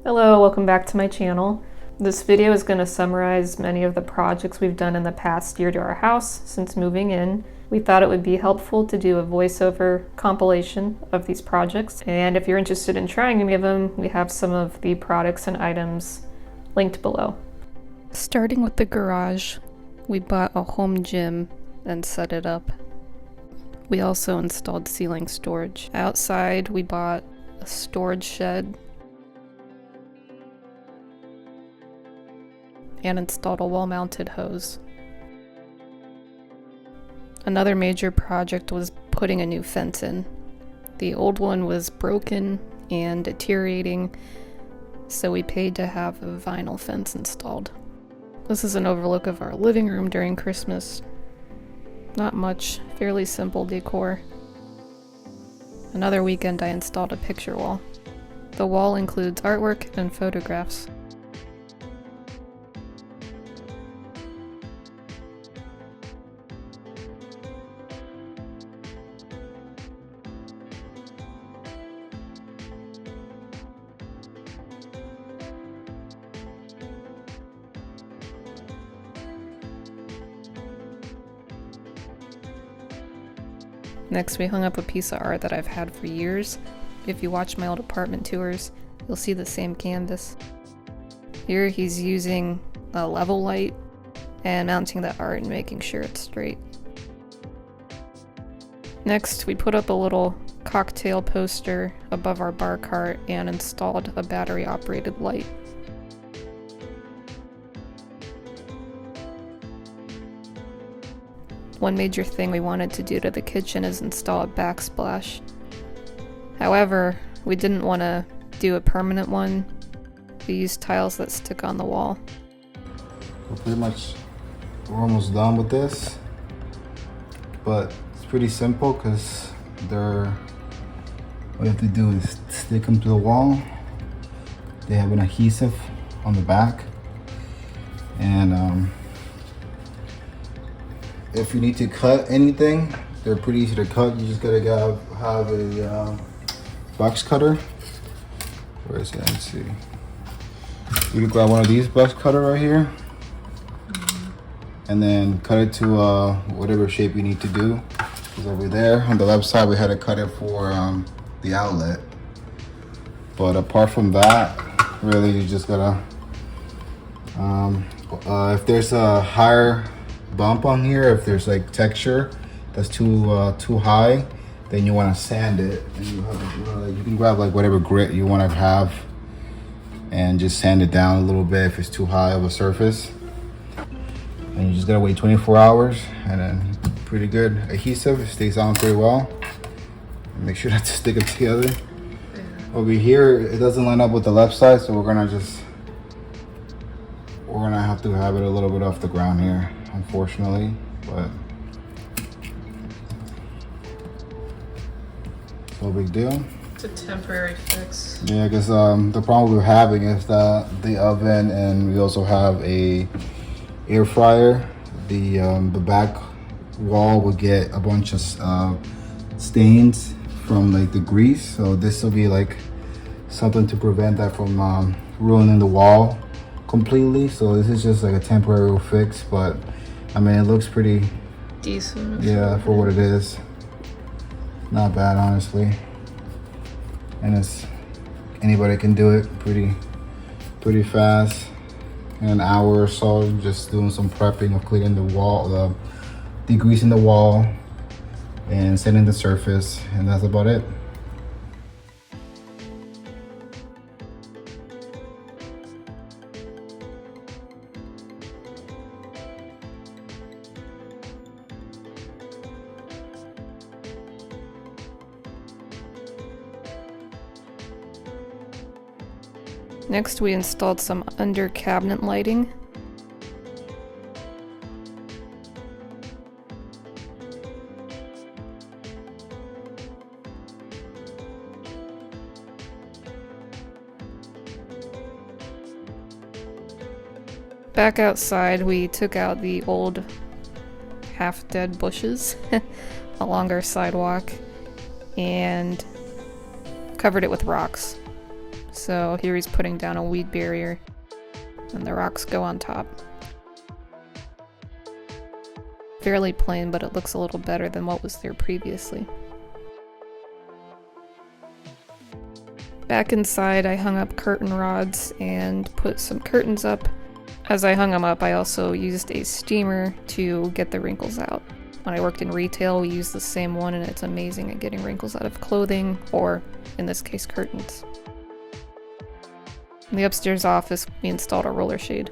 Hello, welcome back to my channel. This video is going to summarize many of the projects we've done in the past year to our house since moving in. We thought it would be helpful to do a voiceover compilation of these projects, and if you're interested in trying any of them, we have some of the products and items linked below. Starting with the garage, we bought a home gym and set it up. We also installed ceiling storage. Outside, we bought a storage shed and installed a wall-mounted hose. Another major project was putting a new fence in. The old one was broken and deteriorating, so we paid to have a vinyl fence installed. This is an overlook of our living room during Christmas. Not much, fairly simple decor. Another weekend I installed a picture wall. The wall includes artwork and photographs. Next, we hung up a piece of art that I've had for years. If you watch my old apartment tours, you'll see the same canvas. Here he's using a level light and mounting the art and making sure it's straight. Next, we put up a little cocktail poster above our bar cart and installed a battery-operated light. One major thing we wanted to do to the kitchen is install a backsplash. However, we didn't want to do a permanent one. We used tiles that stick on the wall. So pretty much we're almost done with this, but it's pretty simple because all you have to do is stick them to the wall. They have an adhesive on the back, and if you need to cut anything, they're pretty easy to cut. You just gotta have a box cutter. Where is it? Let's see. You can grab one of these box cutter right here, and then cut it to whatever shape you need to do. Because over there on the left side, we had to cut it for the outlet. But apart from that, really, you just gotta. If there's a higher bump on here, if there's like texture that's too high, then you want to sand it, and you can grab like whatever grit you want to have and just sand it down a little bit if it's too high of a surface. And you just gotta wait 24 hours, and then pretty good adhesive. It stays on pretty well. Make sure not to stick them together. Over here, it doesn't line up with the left side, so we're gonna have to have it a little bit off the ground here, unfortunately, but no big deal. It's a temporary fix. Yeah, because the problem we're having is that the oven, and we also have a air fryer. The back wall will get a bunch of stains from like the grease, so this will be like something to prevent that from ruining the wall completely. So this is just like a temporary fix, but I mean, it looks pretty decent. Yeah, for what it is. Not bad, honestly. And anybody can do it pretty fast. In an hour or so, just doing some prepping of cleaning the wall, degreasing the wall, and sanding the surface, and that's about it. Next, we installed some under cabinet lighting. Back outside, we took out the old half-dead bushes along our sidewalk and covered it with rocks. So here he's putting down a weed barrier, and the rocks go on top. Fairly plain, but it looks a little better than what was there previously. Back inside, I hung up curtain rods and put some curtains up. As I hung them up, I also used a steamer to get the wrinkles out. When I worked in retail, we used the same one, and it's amazing at getting wrinkles out of clothing, or in this case, curtains. In the upstairs office, we installed a roller shade.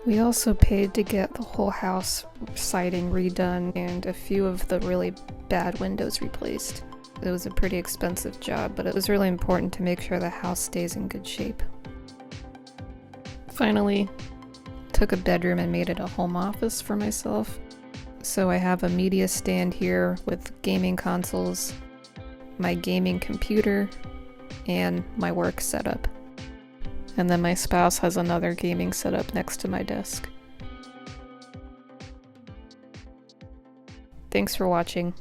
We also paid to get the whole house siding redone and a few of the really bad windows replaced. It was a pretty expensive job, but it was really important to make sure the house stays in good shape. Finally, took a bedroom and made it a home office for myself. So I have a media stand here with gaming consoles, my gaming computer, and my work setup. And then my spouse has another gaming setup next to my desk. Thanks for watching.